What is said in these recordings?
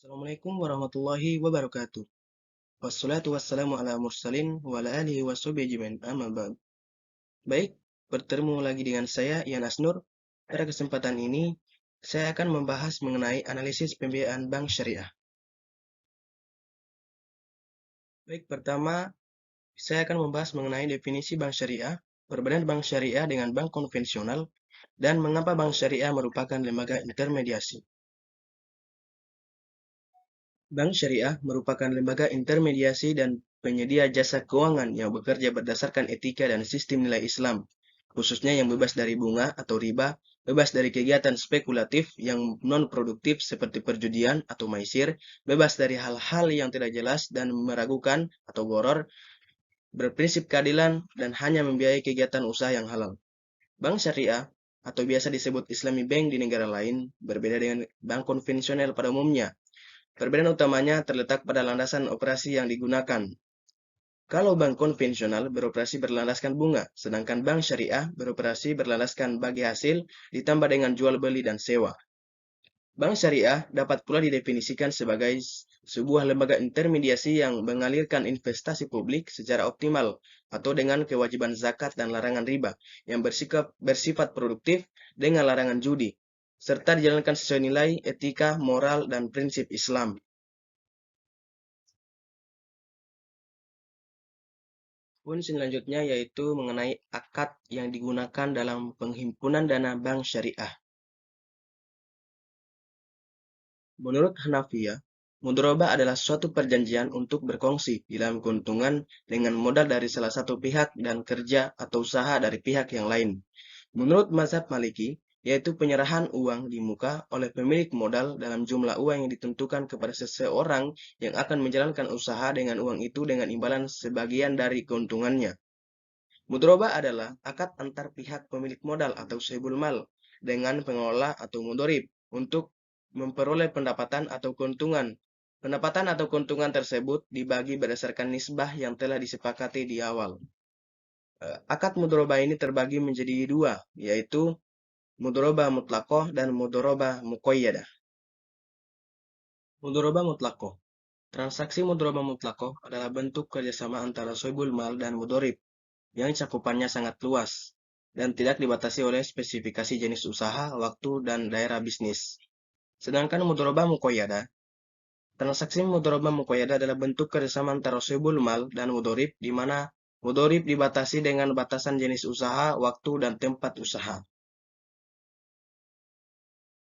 Assalamualaikum warahmatullahi wabarakatuh. Wassalatu wassalamu ala mursalin wa ala alihi wa sahbihi ajmain. Amma ba'd. Baik, bertemu lagi dengan saya Ian Asnur. Pada kesempatan ini, saya akan membahas mengenai analisis pembiayaan bank syariah. Baik, pertama saya akan membahas mengenai definisi bank syariah, perbedaan bank syariah dengan bank konvensional, dan mengapa bank syariah merupakan lembaga intermediasi. Bank syariah merupakan lembaga intermediasi dan penyedia jasa keuangan yang bekerja berdasarkan etika dan sistem nilai Islam, khususnya yang bebas dari bunga atau riba, bebas dari kegiatan spekulatif yang non-produktif seperti perjudian atau maisir, bebas dari hal-hal yang tidak jelas dan meragukan atau boror, berprinsip keadilan, dan hanya membiayai kegiatan usaha yang halal. Bank syariah atau biasa disebut Islami Bank di negara lain berbeda dengan bank konvensional pada umumnya. Perbedaan utamanya terletak pada landasan operasi yang digunakan. Kalau bank konvensional beroperasi berlandaskan bunga, sedangkan bank syariah beroperasi berlandaskan bagi hasil ditambah dengan jual beli dan sewa. Bank syariah dapat pula didefinisikan sebagai sebuah lembaga intermediasi yang mengalirkan investasi publik secara optimal atau dengan kewajiban zakat dan larangan riba yang bersifat produktif dengan larangan judi, serta dijalankan sesuai nilai, etika, moral, dan prinsip Islam. Poin selanjutnya yaitu mengenai akad yang digunakan dalam penghimpunan dana bank syariah. Menurut Hanafiyah, mudharabah adalah suatu perjanjian untuk berkongsi dalam keuntungan dengan modal dari salah satu pihak dan kerja atau usaha dari pihak yang lain. Menurut mazhab Maliki, yaitu penyerahan uang di muka oleh pemilik modal dalam jumlah uang yang ditentukan kepada seseorang yang akan menjalankan usaha dengan uang itu dengan imbalan sebagian dari keuntungannya. Mudharabah adalah akad antar pihak pemilik modal atau sahibul mal dengan pengelola atau mudharib untuk memperoleh pendapatan atau keuntungan. Pendapatan atau keuntungan tersebut dibagi berdasarkan nisbah yang telah disepakati di awal. Akad mudharabah ini terbagi menjadi dua, yaitu mudharabah mutlaqah dan mudharabah muqayyadah. Mudharabah mutlaqah. Transaksi mudharabah mutlaqah adalah bentuk kerjasama antara sahibul mal dan mudharib yang cakupannya sangat luas dan tidak dibatasi oleh spesifikasi jenis usaha, waktu, dan daerah bisnis. Sedangkan mudharabah muqayyadah, transaksi mudharabah muqayyadah adalah bentuk kerjasama antara sahibul mal dan mudharib di mana mudharib dibatasi dengan batasan jenis usaha, waktu, dan tempat usaha.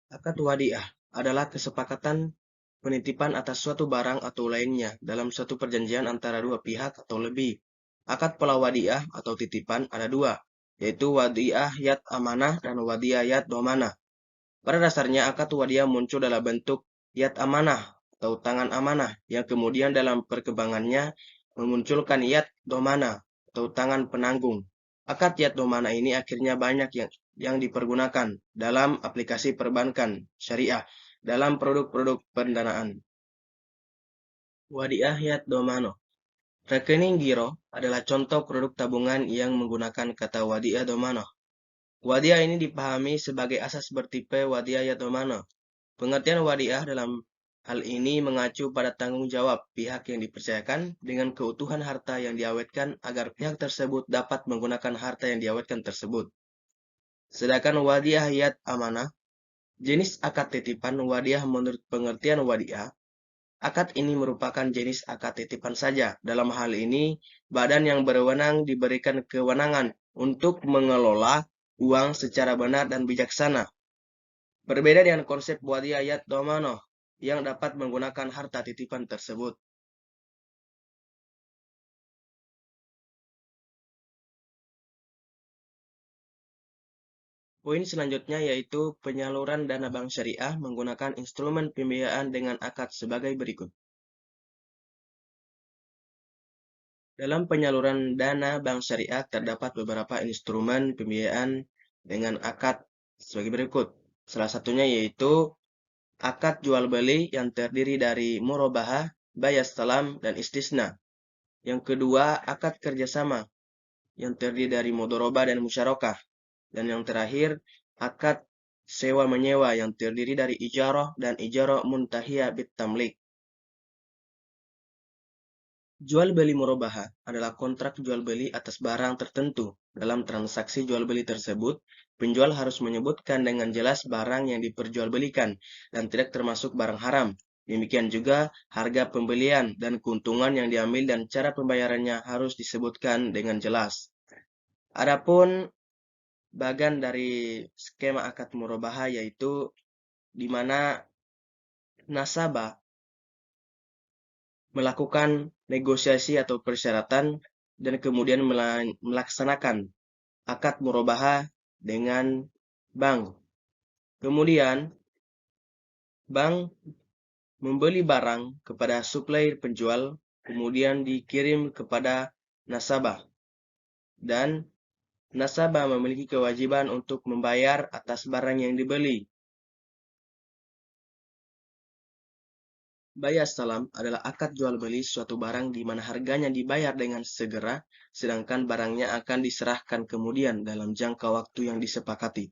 Akad wadiah adalah kesepakatan penitipan atas suatu barang atau lainnya dalam suatu perjanjian antara dua pihak atau lebih. Akad pelawadiah atau titipan ada dua, yaitu wadiah yad amanah dan wadiah yad domanah. Pada dasarnya akad wadiah muncul dalam bentuk yad amanah atau tangan amanah yang kemudian dalam perkembangannya memunculkan yad domanah atau tangan penanggung. Akad yad domanah ini akhirnya banyak yang dipergunakan dalam aplikasi perbankan syariah dalam produk-produk pendanaan. Wadiah yad domano. Rekening giro adalah contoh produk tabungan yang menggunakan kata wadiah domano. Wadiah ini dipahami sebagai asas bertipe wadiah yad domano. Pengertian wadiah dalam hal ini mengacu pada tanggung jawab pihak yang dipercayakan dengan keutuhan harta yang diawetkan agar pihak tersebut dapat menggunakan harta yang diawetkan tersebut. Sedangkan wadiah yad amanah, jenis akad titipan wadiah menurut pengertian wadiah, akad ini merupakan jenis akad titipan saja. Dalam hal ini, badan yang berwenang diberikan kewenangan untuk mengelola uang secara benar dan bijaksana. Berbeda dengan konsep wadiah yad domano yang dapat menggunakan harta titipan tersebut. Poin selanjutnya yaitu penyaluran dana bank syariah menggunakan instrumen pembiayaan dengan akad sebagai berikut. Dalam penyaluran dana bank syariah terdapat beberapa instrumen pembiayaan dengan akad sebagai berikut. Salah satunya yaitu akad jual beli yang terdiri dari murabahah, bayas salam, dan istisna. Yang kedua, akad kerjasama yang terdiri dari mudharabah dan musyarakah. Dan yang terakhir, akad sewa-menyewa yang terdiri dari ijarah dan ijarah muntahiyah bit tamlik. Jual beli murabahah adalah kontrak jual beli atas barang tertentu. Dalam transaksi jual beli tersebut, penjual harus menyebutkan dengan jelas barang yang diperjualbelikan dan tidak termasuk barang haram. Demikian juga harga pembelian dan keuntungan yang diambil dan cara pembayarannya harus disebutkan dengan jelas. Adapun bagian dari skema akad murabahah yaitu di mana nasabah melakukan negosiasi atau persyaratan dan kemudian melaksanakan akad murabahah dengan bank. Kemudian bank membeli barang kepada supplier penjual, kemudian dikirim kepada nasabah. Dan nasabah memiliki kewajiban untuk membayar atas barang yang dibeli. Bayar salam adalah akad jual beli suatu barang di mana harganya dibayar dengan segera, sedangkan barangnya akan diserahkan kemudian dalam jangka waktu yang disepakati.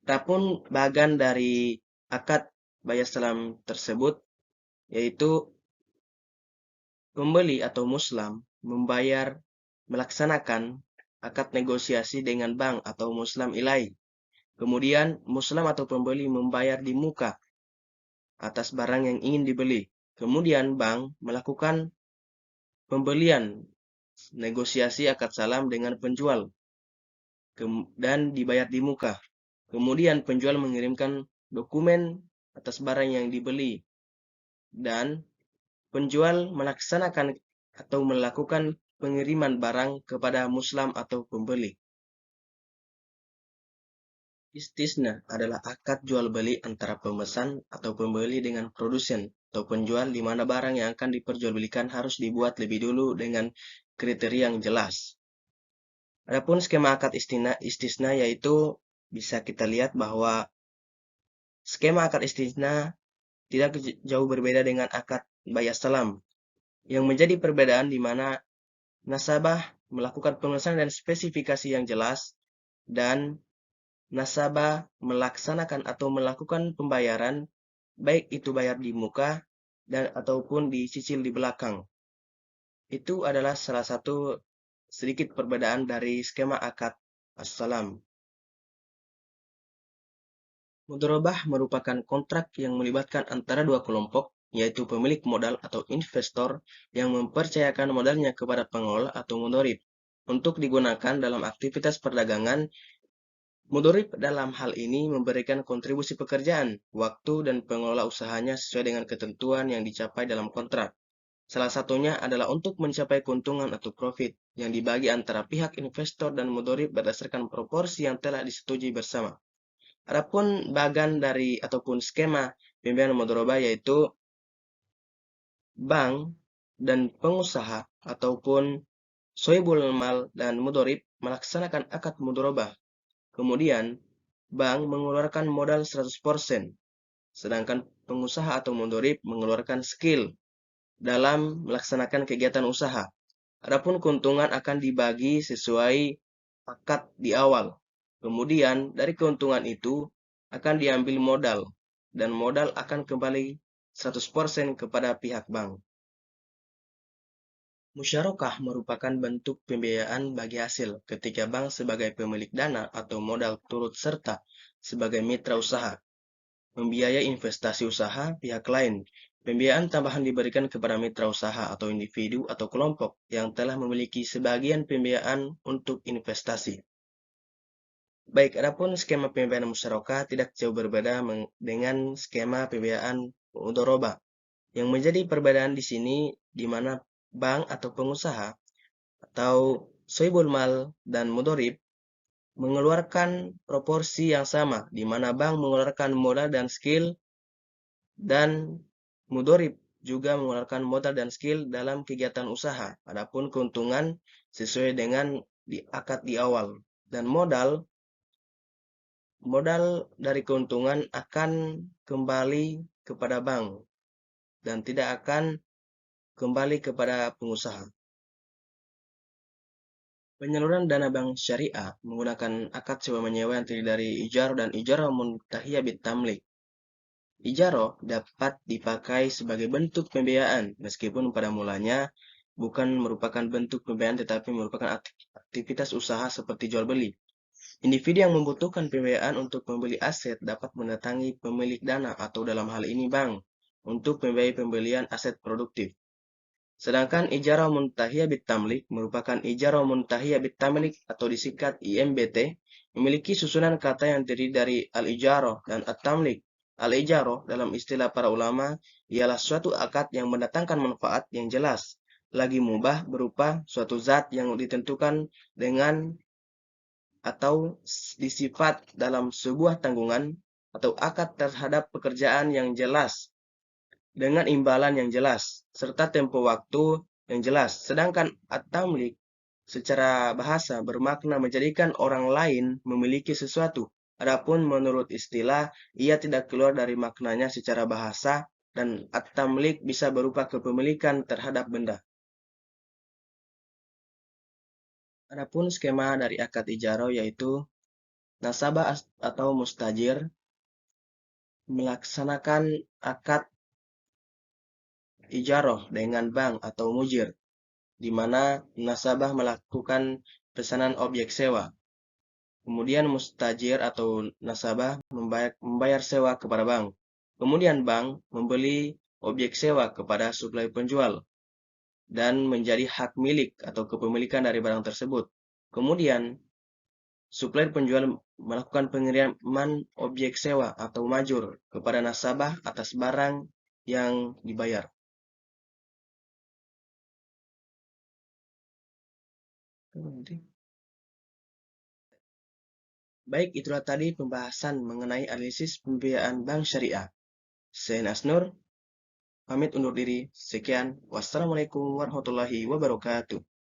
Adapun bagian dari akad bayar salam tersebut yaitu pembeli atau muslim melaksanakan akad negosiasi dengan bank atau muslim ilai. Kemudian muslim atau pembeli membayar di muka atas barang yang ingin dibeli. Kemudian bank melakukan pembelian negosiasi akad salam dengan penjual dan dibayar di muka. Kemudian penjual mengirimkan dokumen atas barang yang dibeli dan penjual melaksanakan atau melakukan pengiriman barang kepada muslim atau pembeli. Istisna adalah akad jual beli antara pemesan atau pembeli dengan produsen atau penjual di mana barang yang akan diperjualbelikan harus dibuat lebih dulu dengan kriteria yang jelas. Adapun skema akad istisna yaitu bisa kita lihat bahwa skema akad istisna tidak jauh berbeda dengan akad bayar salam. Yang menjadi perbedaan di mana nasabah melakukan pemesanan dan spesifikasi yang jelas dan nasabah melaksanakan atau melakukan pembayaran baik itu bayar di muka dan ataupun dicicil di belakang. Itu adalah salah satu sedikit perbedaan dari skema akad as-salam. Mudharabah merupakan kontrak yang melibatkan antara dua kelompok, yaitu pemilik modal atau investor yang mempercayakan modalnya kepada pengelola atau mudharib untuk digunakan dalam aktivitas perdagangan. Mudharib dalam hal ini memberikan kontribusi pekerjaan, waktu, dan pengelola usahanya sesuai dengan ketentuan yang dicapai dalam kontrak. Salah satunya adalah untuk mencapai keuntungan atau profit yang dibagi antara pihak investor dan mudharib berdasarkan proporsi yang telah disetujui bersama. Adapun bagian dari ataupun skema pembiayaan mudharabah yaitu bank dan pengusaha ataupun sohibul mal dan mudharib melaksanakan akad mudharabah. Kemudian bank mengeluarkan modal 100%, sedangkan pengusaha atau mudharib mengeluarkan skill dalam melaksanakan kegiatan usaha. Adapun keuntungan akan dibagi sesuai akad di awal. Kemudian dari keuntungan itu akan diambil modal dan modal akan kembali 100% kepada pihak bank. Musyarakah merupakan bentuk pembiayaan bagi hasil ketika bank sebagai pemilik dana atau modal turut serta sebagai mitra usaha, membiayai investasi usaha pihak lain. Pembiayaan tambahan diberikan kepada mitra usaha atau individu atau kelompok yang telah memiliki sebagian pembiayaan untuk investasi. Baik, adapun skema pembiayaan musyarakah tidak jauh berbeda dengan skema pembiayaan mudharabah. Yang menjadi perbedaan di sini di mana bank atau pengusaha atau sohibul mal dan mudharib mengeluarkan proporsi yang sama, di mana bank mengeluarkan modal dan skill dan mudharib juga mengeluarkan modal dan skill dalam kegiatan usaha. Adapun keuntungan sesuai dengan akad di awal dan modal dari keuntungan akan kembali kepada bank dan tidak akan kembali kepada pengusaha. Penyaluran dana bank syariah menggunakan akad sewa menyewa yang terdiri dari ijarah dan ijarah muntahiyah bitamlik. Ijarah dapat dipakai sebagai bentuk pembiayaan, meskipun pada mulanya bukan merupakan bentuk pembiayaan tetapi merupakan aktivitas usaha seperti jual beli. Individu yang membutuhkan pembiayaan untuk membeli aset dapat mendatangi pemilik dana atau dalam hal ini bank untuk membiayai pembelian aset produktif. Sedangkan ijarah muntahiyah bitamlik merupakan ijarah muntahiyah bitamlik atau disingkat IMBT, memiliki susunan kata yang terdiri dari al-ijarah dan at-tamlik. Al-ijarah dalam istilah para ulama ialah suatu akad yang mendatangkan manfaat yang jelas, lagi mubah berupa suatu zat yang ditentukan dengan atau disifat dalam sebuah tanggungan atau akad terhadap pekerjaan yang jelas dengan imbalan yang jelas, serta tempo waktu yang jelas. Sedangkan at-tamlik secara bahasa bermakna menjadikan orang lain memiliki sesuatu. Adapun menurut istilah, ia tidak keluar dari maknanya secara bahasa dan at-tamlik bisa berupa kepemilikan terhadap benda. Adapun skema dari akad ijarah yaitu nasabah atau mustajir melaksanakan akad ijarah dengan bank atau mujir, di mana nasabah melakukan pesanan objek sewa. Kemudian mustajir atau nasabah membayar sewa kepada bank. Kemudian bank membeli objek sewa kepada suplai penjual dan menjadi hak milik atau kepemilikan dari barang tersebut. Kemudian suplai penjual melakukan pengiriman objek sewa atau majur kepada nasabah atas barang yang dibayar. Baik, itulah tadi pembahasan mengenai analisis pembiayaan bank syariah. Saya Nasnur, pamit undur diri. Sekian. Wassalamualaikum warahmatullahi wabarakatuh.